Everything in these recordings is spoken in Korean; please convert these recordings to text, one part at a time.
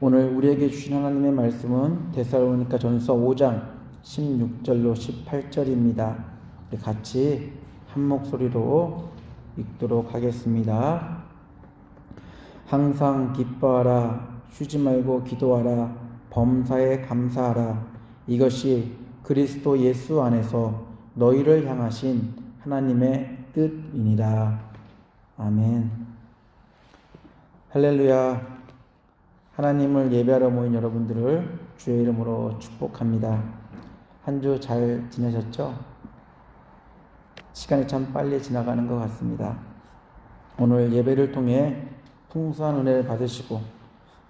오늘 우리에게 주신 하나님의 말씀은 데살로니가 전서 5장 16절로 18절입니다. 우리 같이 한 목소리로 읽도록 하겠습니다. 항상 기뻐하라. 쉬지 말고 기도하라. 범사에 감사하라. 이것이 그리스도 예수 안에서 너희를 향하신 하나님의 뜻이니라. 아멘. 할렐루야. 하나님을 예배하러 모인 여러분들을 주의 이름으로 축복합니다. 한 주 잘 지내셨죠? 시간이 참 빨리 지나가는 것 같습니다. 오늘 예배를 통해 풍성한 은혜를 받으시고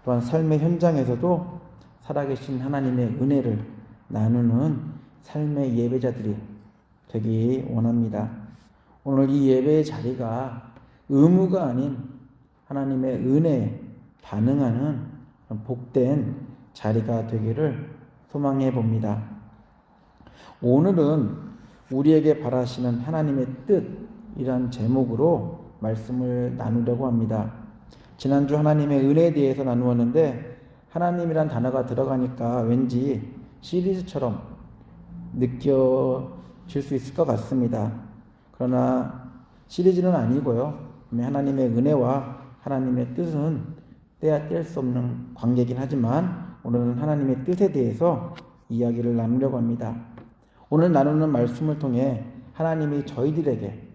또한 삶의 현장에서도 살아계신 하나님의 은혜를 나누는 삶의 예배자들이 되기 원합니다. 오늘 이 예배의 자리가 의무가 아닌 하나님의 은혜에 반응하는 복된 자리가 되기를 소망해 봅니다. 오늘은 우리에게 바라시는 하나님의 뜻이란 제목으로 말씀을 나누려고 합니다. 지난주 하나님의 은혜에 대해서 나누었는데 하나님이란 단어가 들어가니까 왠지 시리즈처럼 느껴질 수 있을 것 같습니다. 그러나 시리즈는 아니고요. 하나님의 은혜와 하나님의 뜻은 떼야 뗄 수 없는 관계이긴 하지만 오늘은 하나님의 뜻에 대해서 이야기를 나누려고 합니다. 오늘 나누는 말씀을 통해 하나님이 저희들에게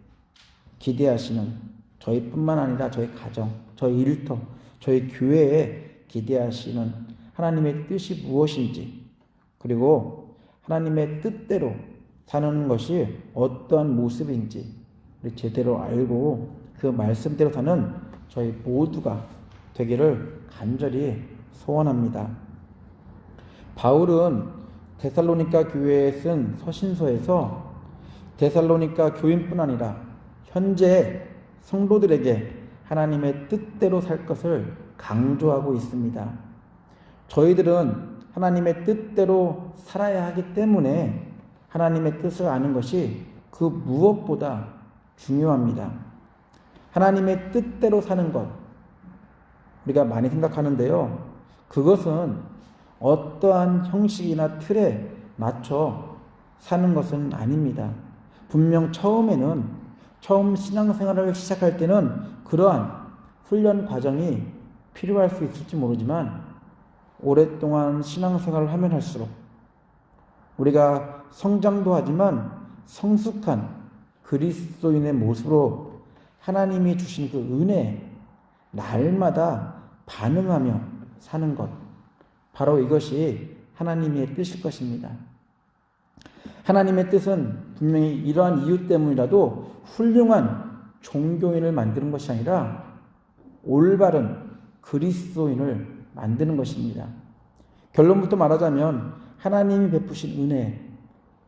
기대하시는, 저희뿐만 아니라 저희 가정, 저희 일터, 저희 교회에 기대하시는 하나님의 뜻이 무엇인지, 그리고 하나님의 뜻대로 사는 것이 어떠한 모습인지 우리 제대로 알고 그 말씀대로 사는 저희 모두가 되기를 간절히 소원합니다. 바울은 데살로니가 교회에 쓴 서신서에서 데살로니가 교인뿐 아니라 현재 성도들에게 하나님의 뜻대로 살 것을 강조하고 있습니다. 저희들은 하나님의 뜻대로 살아야 하기 때문에 하나님의 뜻을 아는 것이 그 무엇보다 중요합니다. 하나님의 뜻대로 사는 것, 우리가 많이 생각하는데요. 그것은 어떠한 형식이나 틀에 맞춰 사는 것은 아닙니다. 분명 처음 신앙생활을 시작할 때는 그러한 훈련 과정이 필요할 수 있을지 모르지만 오랫동안 신앙생활을 하면 할수록 우리가 성장도 하지만 성숙한 그리스도인의 모습으로 하나님이 주신 그 은혜, 날마다 반응하며 사는 것, 바로 이것이 하나님의 뜻일 것입니다. 하나님의 뜻은 분명히 이러한 이유 때문이라도 훌륭한 종교인을 만드는 것이 아니라 올바른 그리스도인을 만드는 것입니다. 결론부터 말하자면 하나님이 베푸신 은혜,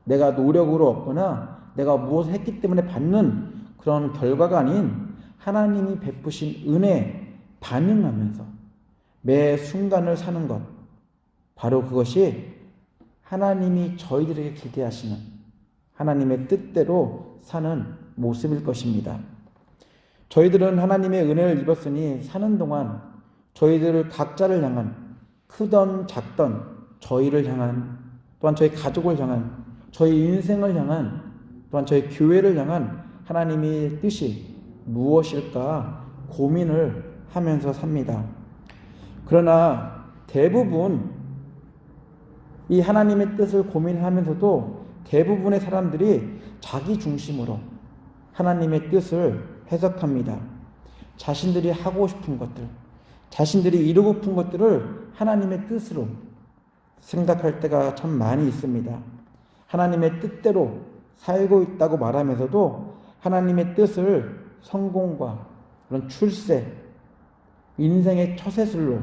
내가 노력으로 얻거나 내가 무엇을 했기 때문에 받는 그런 결과가 아닌 하나님이 베푸신 은혜에 반응하면서 매 순간을 사는 것, 바로 그것이 하나님이 저희들에게 기대하시는 하나님의 뜻대로 사는 모습일 것입니다. 저희들은 하나님의 은혜를 입었으니 사는 동안 저희들 각자를 향한, 크던 작던 저희를 향한, 또한 저희 가족을 향한, 저희 인생을 향한, 또한 저희 교회를 향한 하나님의 뜻이 무엇일까 고민을 하면서 삽니다. 그러나 대부분 이 하나님의 뜻을 고민하면서도 대부분의 사람들이 자기 중심으로 하나님의 뜻을 해석합니다. 자신들이 하고 싶은 것들, 자신들이 이루고픈 것들을 하나님의 뜻으로 생각할 때가 참 많이 있습니다. 하나님의 뜻대로 살고 있다고 말하면서도 하나님의 뜻을 성공과 그런 출세, 인생의 처세술로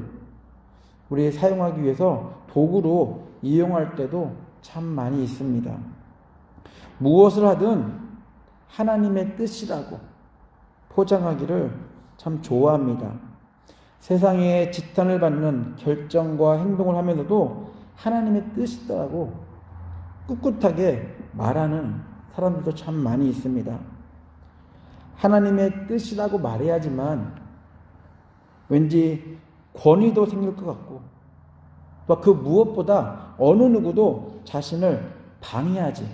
우리 사용하기 위해서 도구로 이용할 때도 참 많이 있습니다. 무엇을 하든 하나님의 뜻이라고 포장하기를 참 좋아합니다. 세상에 지탄을 받는 결정과 행동을 하면서도 하나님의 뜻이라고 꿋꿋하게 말하는 사람들도 참 많이 있습니다. 하나님의 뜻이라고 말해야지만 왠지 권위도 생길 것 같고 그 무엇보다 어느 누구도 자신을 방해하지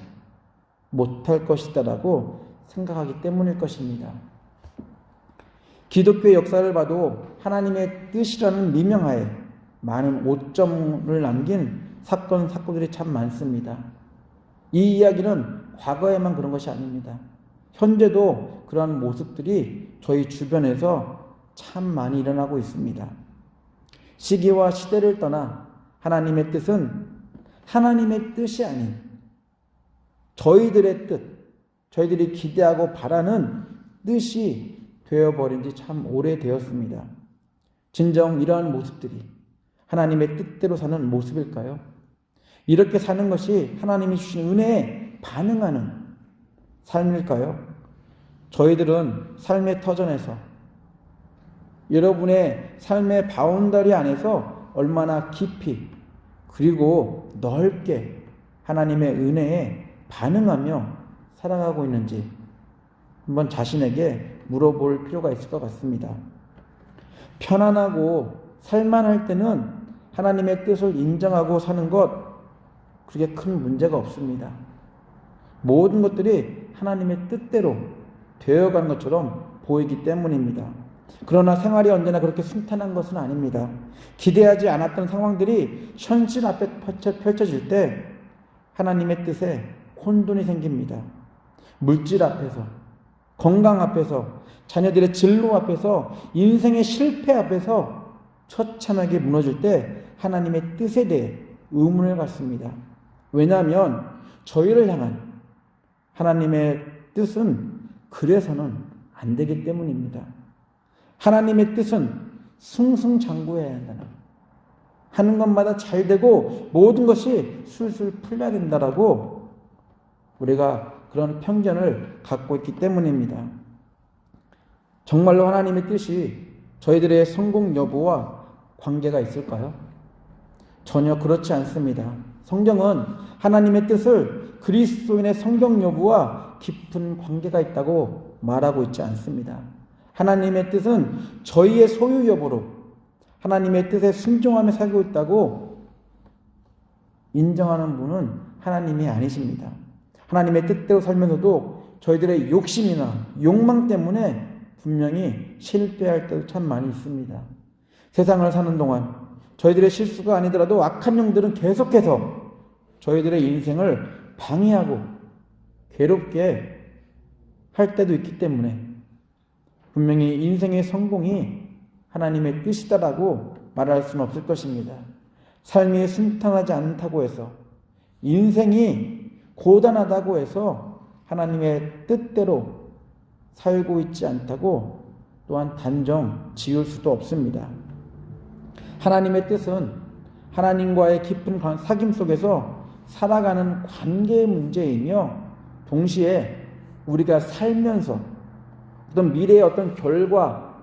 못할 것이다라고 생각하기 때문일 것입니다. 기독교의 역사를 봐도 하나님의 뜻이라는 미명하에 많은 오점을 남긴 사건들이 참 많습니다. 이 이야기는 과거에만 그런 것이 아닙니다. 현재도 그러한 모습들이 저희 주변에서 참 많이 일어나고 있습니다. 시기와 시대를 떠나 하나님의 뜻은 하나님의 뜻이 아닌 저희들의 뜻, 저희들이 기대하고 바라는 뜻이 되어버린 지 참 오래되었습니다. 진정 이러한 모습들이 하나님의 뜻대로 사는 모습일까요? 이렇게 사는 것이 하나님이 주신 은혜에 반응하는 삶일까요? 저희들은 삶의 터전에서 여러분의 삶의 바운더리 안에서 얼마나 깊이 그리고 넓게 하나님의 은혜에 반응하며 살아가고 있는지 한번 자신에게 물어볼 필요가 있을 것 같습니다. 편안하고 살만할 때는 하나님의 뜻을 인정하고 사는 것 그렇게 큰 문제가 없습니다. 모든 것들이 하나님의 뜻대로 되어가는 것처럼 보이기 때문입니다. 그러나 생활이 언제나 그렇게 순탄한 것은 아닙니다. 기대하지 않았던 상황들이 현실 앞에 펼쳐질 때 하나님의 뜻에 혼돈이 생깁니다. 물질 앞에서, 건강 앞에서, 자녀들의 진로 앞에서, 인생의 실패 앞에서 처참하게 무너질 때 하나님의 뜻에 대해 의문을 갖습니다. 왜냐하면 저희를 향한 하나님의 뜻은 그래서는 안 되기 때문입니다. 하나님의 뜻은 승승장구해야 한다는, 하는 것마다 잘 되고 모든 것이 술술 풀려야 된다라고 우리가 그런 편견을 갖고 있기 때문입니다. 정말로 하나님의 뜻이 저희들의 성공 여부와 관계가 있을까요? 전혀 그렇지 않습니다. 성경은 하나님의 뜻을 그리스도인의 성경 여부와 깊은 관계가 있다고 말하고 있지 않습니다. 하나님의 뜻은 저희의 소유 여부로 하나님의 뜻에 순종하며 살고 있다고 인정하는 분은 하나님이 아니십니다. 하나님의 뜻대로 살면서도 저희들의 욕심이나 욕망 때문에 분명히 실패할 때도 참 많이 있습니다. 세상을 사는 동안 저희들의 실수가 아니더라도 악한 영들은 계속해서 저희들의 인생을 방해하고 괴롭게 할 때도 있기 때문에 분명히 인생의 성공이 하나님의 뜻이다라고 말할 수는 없을 것입니다. 삶이 순탄하지 않다고 해서, 인생이 고단하다고 해서 하나님의 뜻대로 살고 있지 않다고 또한 단정 지을 수도 없습니다. 하나님의 뜻은 하나님과의 깊은 사귐 속에서 살아가는 관계의 문제이며, 동시에 우리가 살면서 어떤 미래의 어떤 결과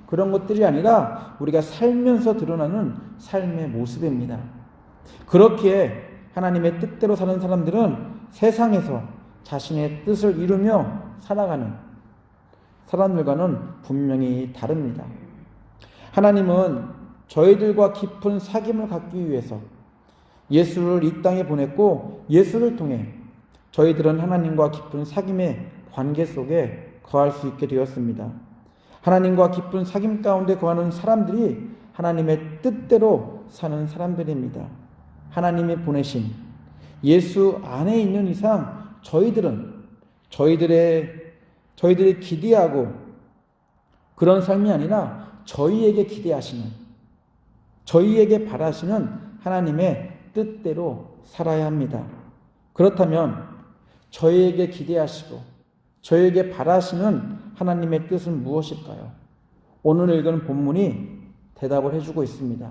그런 것들이 아니라 우리가 살면서 드러나는 삶의 모습입니다. 그렇기에 하나님의 뜻대로 사는 사람들은 세상에서 자신의 뜻을 이루며 살아가는 사람들과는 분명히 다릅니다. 하나님은 저희들과 깊은 사귐을 갖기 위해서 예수를 이 땅에 보냈고, 예수를 통해 저희들은 하나님과 깊은 사귐의 관계 속에 거할 수 있게 되었습니다. 하나님과 깊은 사귐 가운데 거하는 사람들이 하나님의 뜻대로 사는 사람들입니다. 하나님이 보내신 예수 안에 있는 이상 저희들은 저희들이 기대하고 그런 삶이 아니라 저희에게 기대하시는, 저희에게 바라시는 하나님의 뜻대로 살아야 합니다. 그렇다면 저희에게 기대하시고 저희에게 바라시는 하나님의 뜻은 무엇일까요? 오늘 읽은 본문이 대답을 해주고 있습니다.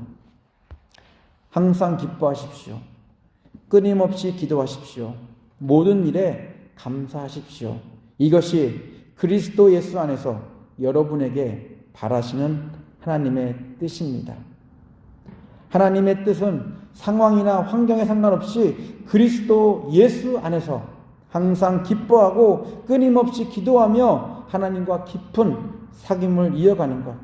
항상 기뻐하십시오. 끊임없이 기도하십시오. 모든 일에 감사하십시오. 이것이 그리스도 예수 안에서 여러분에게 바라시는 하나님의 뜻입니다. 하나님의 뜻은 상황이나 환경에 상관없이 그리스도 예수 안에서 항상 기뻐하고 끊임없이 기도하며 하나님과 깊은 사귐을 이어가는 것,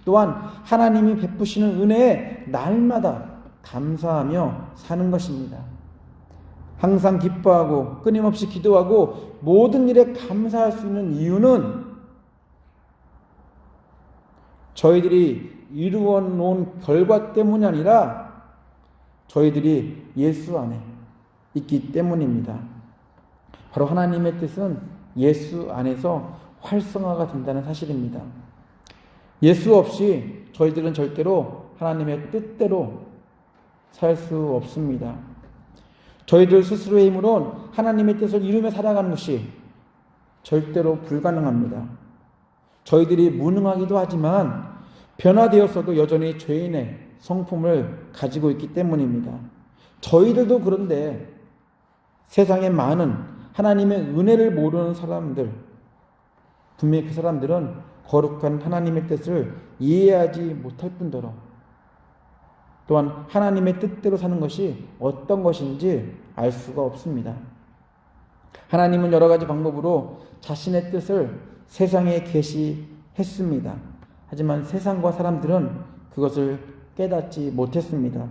또한 하나님이 베푸시는 은혜에 날마다 감사하며 사는 것입니다. 항상 기뻐하고 끊임없이 기도하고 모든 일에 감사할 수 있는 이유는 저희들이 이루어 놓은 결과 때문이 아니라 저희들이 예수 안에 있기 때문입니다. 바로 하나님의 뜻은 예수 안에서 활성화가 된다는 사실입니다. 예수 없이 저희들은 절대로 하나님의 뜻대로 살 수 없습니다. 저희들 스스로의 힘으로는 하나님의 뜻을 이루며 살아가는 것이 절대로 불가능합니다. 저희들이 무능하기도 하지만 변화되었어도 여전히 죄인의 성품을 가지고 있기 때문입니다. 저희들도 그런데 세상에 많은 하나님의 은혜를 모르는 사람들, 분명히 그 사람들은 거룩한 하나님의 뜻을 이해하지 못할 뿐더러 또한 하나님의 뜻대로 사는 것이 어떤 것인지 알 수가 없습니다. 하나님은 여러 가지 방법으로 자신의 뜻을 세상에 계시했습니다. 하지만 세상과 사람들은 그것을 깨닫지 못했습니다.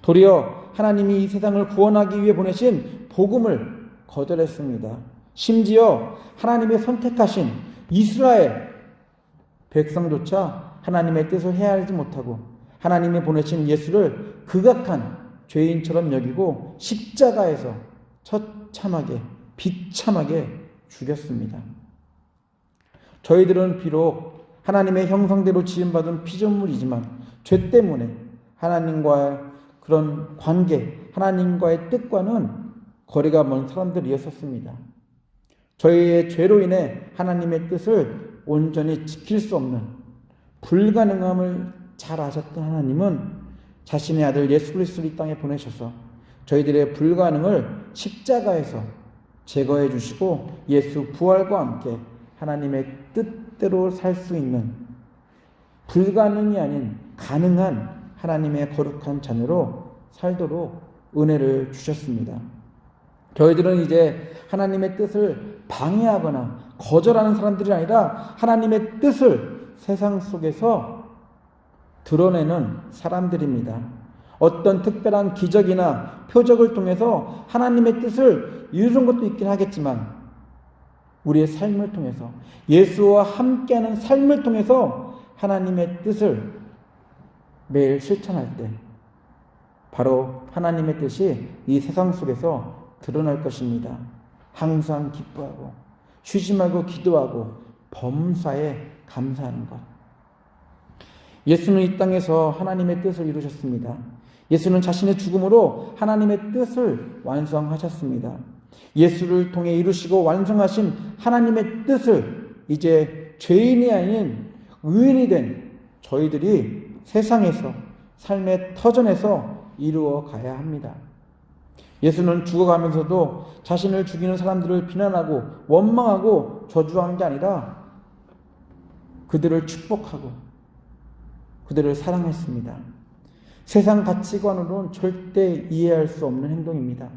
도리어 하나님이 이 세상을 구원하기 위해 보내신 복음을 거절했습니다. 심지어 하나님의 선택하신 이스라엘 백성조차 하나님의 뜻을 헤아리지 못하고 하나님이 보내신 예수를 극악한 죄인처럼 여기고 십자가에서 처참하게 비참하게 죽였습니다. 저희들은 비록 하나님의 형상대로 지음받은 피조물이지만 죄 때문에 하나님과의 그런 관계, 하나님과의 뜻과는 거리가 먼 사람들이었었습니다. 저희의 죄로 인해 하나님의 뜻을 온전히 지킬 수 없는 불가능함을 잘 아셨던 하나님은 자신의 아들 예수 그리스도를 이 땅에 보내셔서 저희들의 불가능을 십자가에서 제거해 주시고 예수 부활과 함께 하나님의 뜻대로 살 수 있는 불가능이 아닌 가능한 하나님의 거룩한 자녀로 살도록 은혜를 주셨습니다. 저희들은 이제 하나님의 뜻을 방해하거나 거절하는 사람들이 아니라 하나님의 뜻을 세상 속에서 드러내는 사람들입니다. 어떤 특별한 기적이나 표적을 통해서 하나님의 뜻을 이루는 것도 있긴 하겠지만 우리의 삶을 통해서 예수와 함께하는 삶을 통해서 하나님의 뜻을 매일 실천할 때 바로 하나님의 뜻이 이 세상 속에서 드러날 것입니다. 항상 기뻐하고 쉬지 말고 기도하고 범사에 감사하는 것. 예수는 이 땅에서 하나님의 뜻을 이루셨습니다. 예수는 자신의 죽음으로 하나님의 뜻을 완성하셨습니다. 예수를 통해 이루시고 완성하신 하나님의 뜻을 이제 죄인이 아닌 의인이 된 저희들이 세상에서 삶의 터전에서 이루어 가야 합니다. 예수는 죽어가면서도 자신을 죽이는 사람들을 비난하고 원망하고 저주하는 게 아니라 그들을 축복하고 그들을 사랑했습니다. 세상 가치관으로는 절대 이해할 수 없는 행동입니다.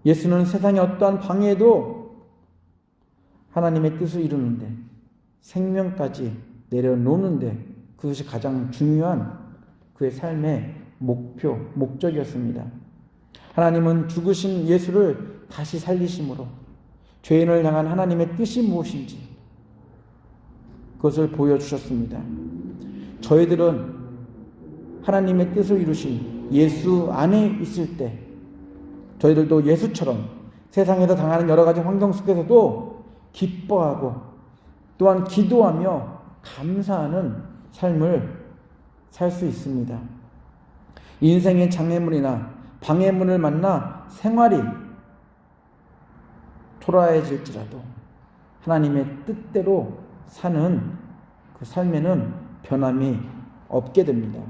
예수는 세상의 어떠한 방해에도 하나님의 뜻을 이루는데 생명까지 내려놓는데 그것이 가장 중요한 그의 삶의 목적이었습니다. 하나님은 죽으신 예수를 다시 살리심으로 죄인을 향한 하나님의 뜻이 무엇인지 그것을 보여주셨습니다. 저희들은 하나님의 뜻을 이루신 예수 안에 있을 때 저희들도 예수처럼 세상에서 당하는 여러 가지 환경 속에서도 기뻐하고 또한 기도하며 감사하는 삶을 살 수 있습니다. 인생의 장애물이나 방해물을 만나 생활이 초라해질지라도 하나님의 뜻대로 사는 그 삶에는 변함이 없게 됩니다.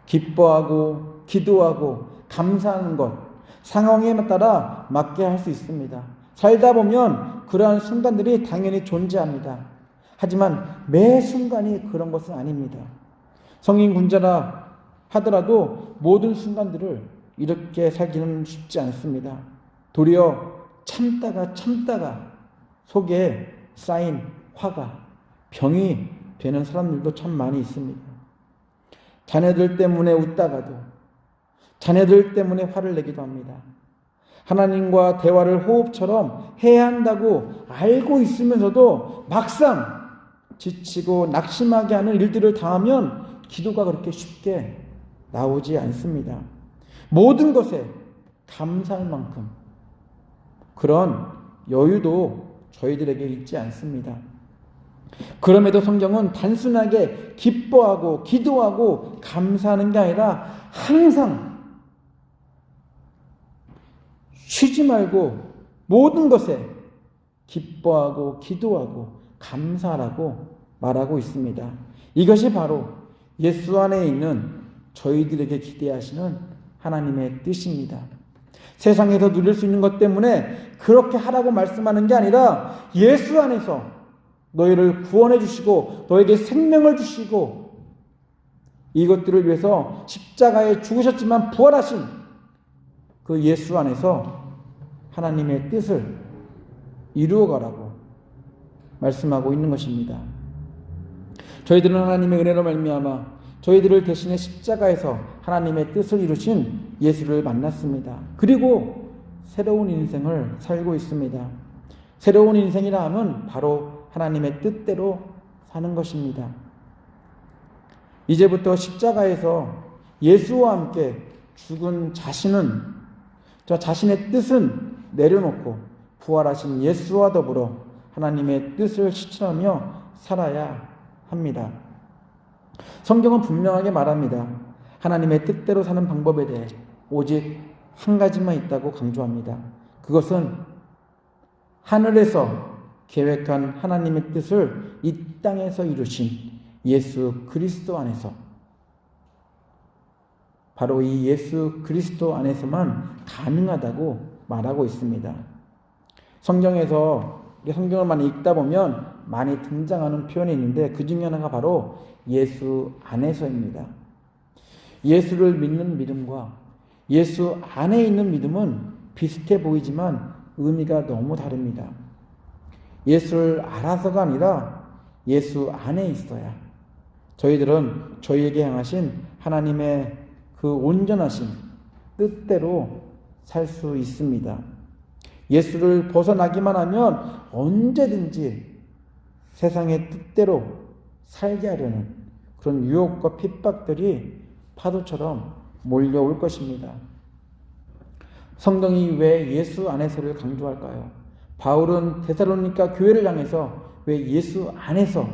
기뻐하고 기도하고 감사하는 것 상황에 따라 맞게 할 수 있습니다. 살다 보면 그러한 순간들이 당연히 존재합니다. 하지만 매 순간이 그런 것은 아닙니다. 성인 군자라 하더라도 모든 순간들을 이렇게 살기는 쉽지 않습니다. 도리어 참다가 속에 쌓인 화가 병이 되는 사람들도 참 많이 있습니다. 자녀들 때문에 웃다가도 자녀들 때문에 화를 내기도 합니다. 하나님과 대화를 호흡처럼 해야 한다고 알고 있으면서도 막상 지치고 낙심하게 하는 일들을 당하면 기도가 그렇게 쉽게 나오지 않습니다. 모든 것에 감사할 만큼 그런 여유도 저희들에게 있지 않습니다. 그럼에도 성경은 단순하게 기뻐하고 기도하고 감사하는 게 아니라 항상 쉬지 말고 모든 것에 기뻐하고 기도하고 감사하라고 말하고 있습니다. 이것이 바로 예수 안에 있는 저희들에게 기대하시는 하나님의 뜻입니다. 세상에서 누릴 수 있는 것 때문에 그렇게 하라고 말씀하는 게 아니라 예수 안에서 너희를 구원해 주시고 너에게 생명을 주시고 이것들을 위해서 십자가에 죽으셨지만 부활하신 그 예수 안에서 하나님의 뜻을 이루어가라고 말씀하고 있는 것입니다. 저희들은 하나님의 은혜로 말미암아 저희들을 대신해 십자가에서 하나님의 뜻을 이루신 예수를 만났습니다. 그리고 새로운 인생을 살고 있습니다. 새로운 인생이라 함은 바로 하나님의 뜻대로 사는 것입니다. 이제부터 십자가에서 예수와 함께 죽은 자신은 저 자신의 뜻은 내려놓고 부활하신 예수와 더불어 하나님의 뜻을 실천하며 살아야 합니다. 성경은 분명하게 말합니다. 하나님의 뜻대로 사는 방법에 대해 오직 한 가지만 있다고 강조합니다. 그것은 하늘에서 계획한 하나님의 뜻을 이 땅에서 이루신 예수 그리스도 안에서 바로 이 예수 그리스도 안에서만 가능하다고 말하고 있습니다. 성경에서 성경을 많이 읽다 보면 많이 등장하는 표현이 있는데 그 중에 하나가 바로 예수 안에서입니다. 예수를 믿는 믿음과 예수 안에 있는 믿음은 비슷해 보이지만 의미가 너무 다릅니다. 예수를 알아서가 아니라 예수 안에 있어야 저희들은 저희에게 향하신 하나님의 그 온전하신 뜻대로 살 수 있습니다. 예수를 벗어나기만 하면 언제든지 세상의 뜻대로 살게 하려는 그런 유혹과 핍박들이 파도처럼 몰려올 것입니다. 성경이 왜 예수 안에서를 강조할까요? 바울은 데살로니가 교회를 향해서 왜 예수 안에서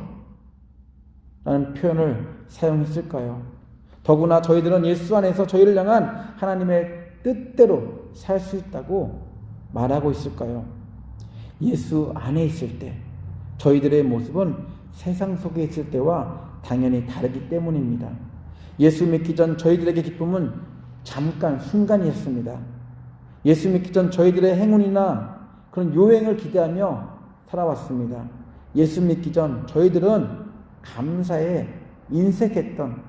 라는 표현을 사용했을까요? 더구나 저희들은 예수 안에서 저희를 향한 하나님의 뜻대로 살 수 있다고 말하고 있을까요? 예수 안에 있을 때 저희들의 모습은 세상 속에 있을 때와 당연히 다르기 때문입니다. 예수 믿기 전 저희들에게 기쁨은 잠깐 순간이었습니다. 예수 믿기 전 저희들의 행운이나 그런 요행을 기대하며 살아왔습니다. 예수 믿기 전 저희들은 감사에 인색했던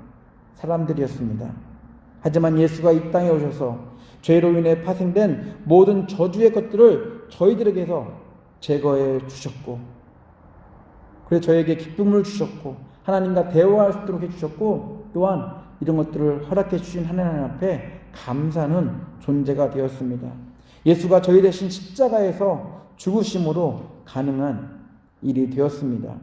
사람들이었습니다. 하지만 예수가 이 땅에 오셔서 죄로 인해 파생된 모든 저주의 것들을 저희들에게서 제거해 주셨고, 그래서 저에게 기쁨을 주셨고 하나님과 대화할 수 있도록 해주셨고, 또한 이런 것들을 허락해 주신 하나님 앞에 감사하는 존재가 되었습니다. 예수가 저희 대신 십자가에서 죽으심으로 가능한 일이 되었습니다.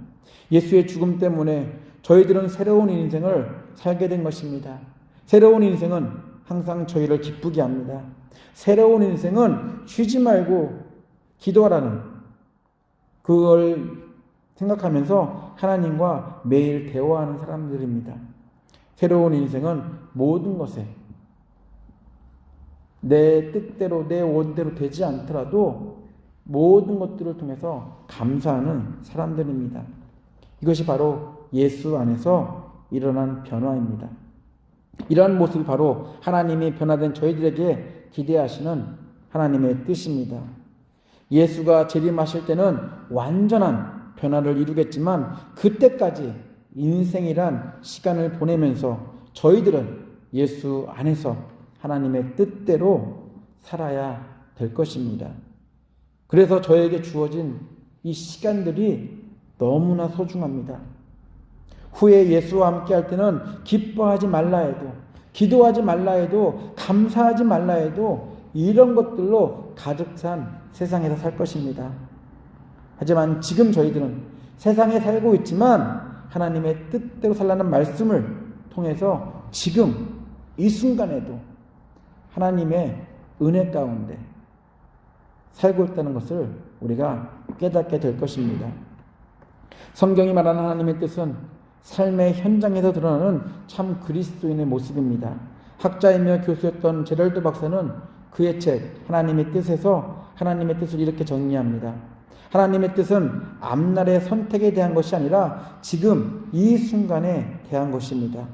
예수의 죽음 때문에 저희들은 새로운 인생을 살게 된 것입니다. 새로운 인생은 항상 저희를 기쁘게 합니다. 새로운 인생은 쉬지 말고 기도하라는 그걸 생각하면서 하나님과 매일 대화하는 사람들입니다. 새로운 인생은 모든 것에 내 뜻대로 내 원대로 되지 않더라도 모든 것들을 통해서 감사하는 사람들입니다. 이것이 바로 예수 안에서 일어난 변화입니다. 이러한 모습이 바로 하나님이 변화된 저희들에게 기대하시는 하나님의 뜻입니다. 예수가 재림하실 때는 완전한 변화를 이루겠지만 그때까지 인생이란 시간을 보내면서 저희들은 예수 안에서 하나님의 뜻대로 살아야 될 것입니다. 그래서 저에게 주어진 이 시간들이 너무나 소중합니다. 후에 예수와 함께 할 때는 기뻐하지 말라 해도, 기도하지 말라 해도, 감사하지 말라 해도 이런 것들로 가득 찬 세상에서 살 것입니다. 하지만 지금 저희들은 세상에 살고 있지만 하나님의 뜻대로 살라는 말씀을 통해서 지금 이 순간에도 하나님의 은혜 가운데 살고 있다는 것을 우리가 깨닫게 될 것입니다. 성경이 말하는 하나님의 뜻은 삶의 현장에서 드러나는 참 그리스도인의 모습입니다. 학자이며 교수였던 제럴드 박사는 그의 책 하나님의 뜻에서 하나님의 뜻을 이렇게 정리합니다. 하나님의 뜻은 앞날의 선택에 대한 것이 아니라 지금 이 순간에 대한 것입니다.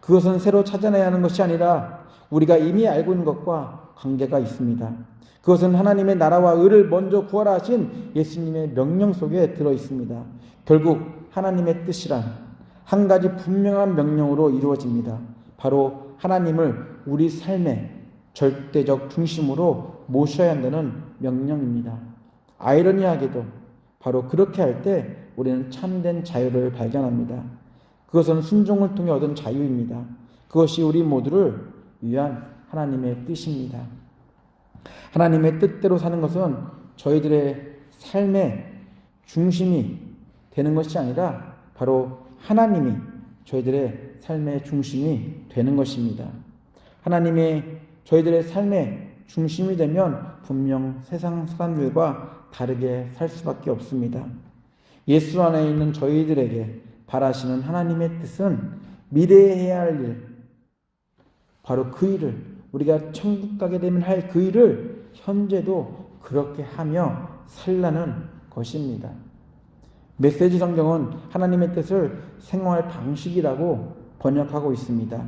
그것은 새로 찾아내야 하는 것이 아니라 우리가 이미 알고 있는 것과 관계가 있습니다. 그것은 하나님의 나라와 의를 먼저 구하라 하신 예수님의 명령 속에 들어 있습니다. 결국 하나님의 뜻이란 한 가지 분명한 명령으로 이루어집니다. 바로 하나님을 우리 삶의 절대적 중심으로 모셔야 한다는 명령입니다. 아이러니하게도 바로 그렇게 할 때 우리는 참된 자유를 발견합니다. 그것은 순종을 통해 얻은 자유입니다. 그것이 우리 모두를 위한 하나님의 뜻입니다. 하나님의 뜻대로 사는 것은 저희들의 삶의 중심이 되는 것이 아니라 바로 하나님이 저희들의 삶의 중심이 되는 것입니다. 하나님이 저희들의 삶의 중심이 되면 분명 세상 사람들과 다르게 살 수밖에 없습니다. 예수 안에 있는 저희들에게 바라시는 하나님의 뜻은 미래에 해야 할 일, 바로 그 일을, 우리가 천국 가게 되면 할 그 일을 현재도 그렇게 하며 살라는 것입니다. 메시지 성경은 하나님의 뜻을 생활 방식이라고 번역하고 있습니다.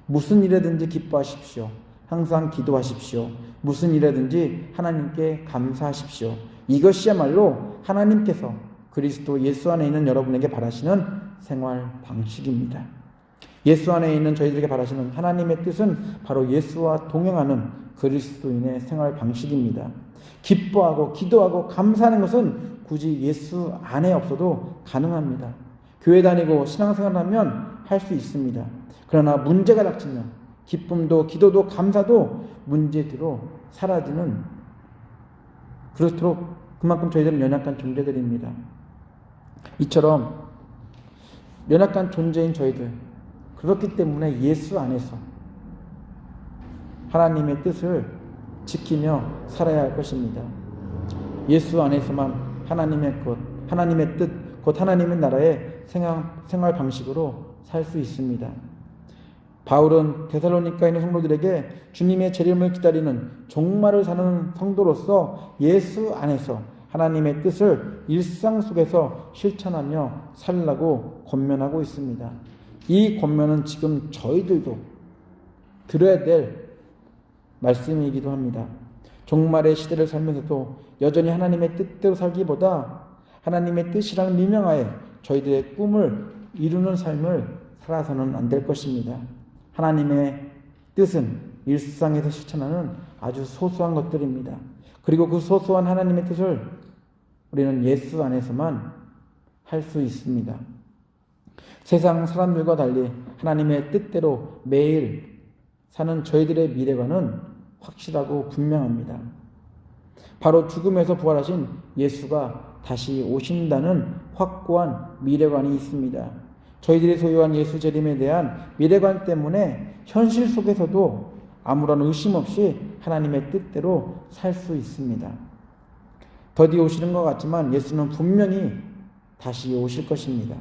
무슨 일에든지 기뻐하십시오. 항상 기도하십시오. 무슨 일에든지 하나님께 감사하십시오. 이것이야말로 하나님께서 그리스도 예수 안에 있는 여러분에게 바라시는 생활 방식입니다. 예수 안에 있는 저희들에게 바라시는 하나님의 뜻은 바로 예수와 동행하는 그리스도인의 생활 방식입니다. 기뻐하고 기도하고 감사하는 것은 굳이 예수 안에 없어도 가능합니다. 교회 다니고 신앙생활하면 할 수 있습니다. 그러나 문제가 닥치면 기쁨도 기도도 감사도 문제대로 사라지는, 그렇도록 그만큼 저희들은 연약한 존재들입니다. 이처럼 연약한 존재인 저희들, 그렇기 때문에 예수 안에서 하나님의 뜻을 지키며 살아야 할 것입니다. 예수 안에서만 하나님의 것, 하나님의 뜻, 곧 하나님의 나라의 생활 방식으로 살 수 있습니다. 바울은 데살로니가에 있는 성도들에게 주님의 재림을 기다리는 종말을 사는 성도로서 예수 안에서 하나님의 뜻을 일상 속에서 실천하며 살라고 권면하고 있습니다. 이 권면은 지금 저희들도 들어야 될 말씀이기도 합니다. 종말의 시대를 살면서도 여전히 하나님의 뜻대로 살기보다 하나님의 뜻이라는 미명하에 저희들의 꿈을 이루는 삶을 살아서는 안 될 것입니다. 하나님의 뜻은 일상에서 실천하는 아주 소소한 것들입니다. 그리고 그 소소한 하나님의 뜻을 우리는 예수 안에서만 할 수 있습니다. 세상 사람들과 달리 하나님의 뜻대로 매일 사는 저희들의 미래관은 확실하고 분명합니다. 바로 죽음에서 부활하신 예수가 다시 오신다는 확고한 미래관이 있습니다. 저희들이 소유한 예수 재림에 대한 미래관 때문에 현실 속에서도 아무런 의심 없이 하나님의 뜻대로 살 수 있습니다. 더디 오시는 것 같지만 예수는 분명히 다시 오실 것입니다.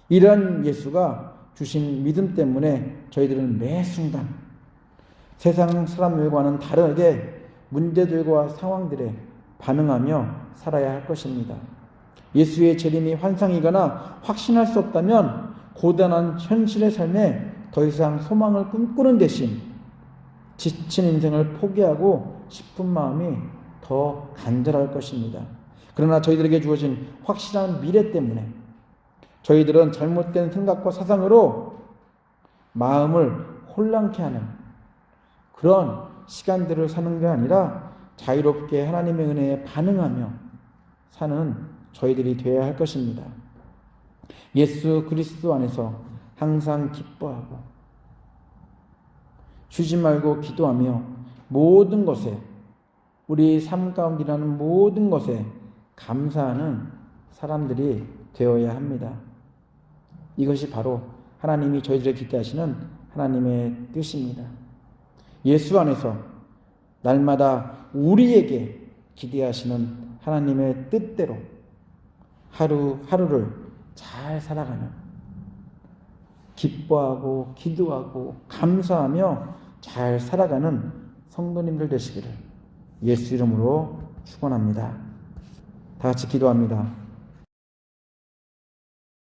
이런 예수가 주신 믿음 때문에 저희들은 매 순간 세상 사람들과는 다르게 문제들과 상황들에 반응하며 살아야 할 것입니다. 예수의 재림이 환상이거나 확신할 수 없다면 고단한 현실의 삶에 더 이상 소망을 꿈꾸는 대신 지친 인생을 포기하고 싶은 마음이 더 간절할 것입니다. 그러나 저희들에게 주어진 확실한 미래 때문에 저희들은 잘못된 생각과 사상으로 마음을 혼란케 하는 그런 시간들을 사는 게 아니라 자유롭게 하나님의 은혜에 반응하며 사는 저희들이 되어야 할 것입니다. 예수 그리스도 안에서 항상 기뻐하고 쉬지 말고 기도하며 모든 것에, 우리 삶 가운데 일하는 모든 것에 감사하는 사람들이 되어야 합니다. 이것이 바로 하나님이 저희들에게 기대하시는 하나님의 뜻입니다. 예수 안에서 날마다 우리에게 기대하시는 하나님의 뜻대로 하루하루를 잘 살아가는, 기뻐하고 기도하고 감사하며 잘 살아가는 성도님들 되시기를 예수 이름으로 축원합니다. 다 같이 기도합니다.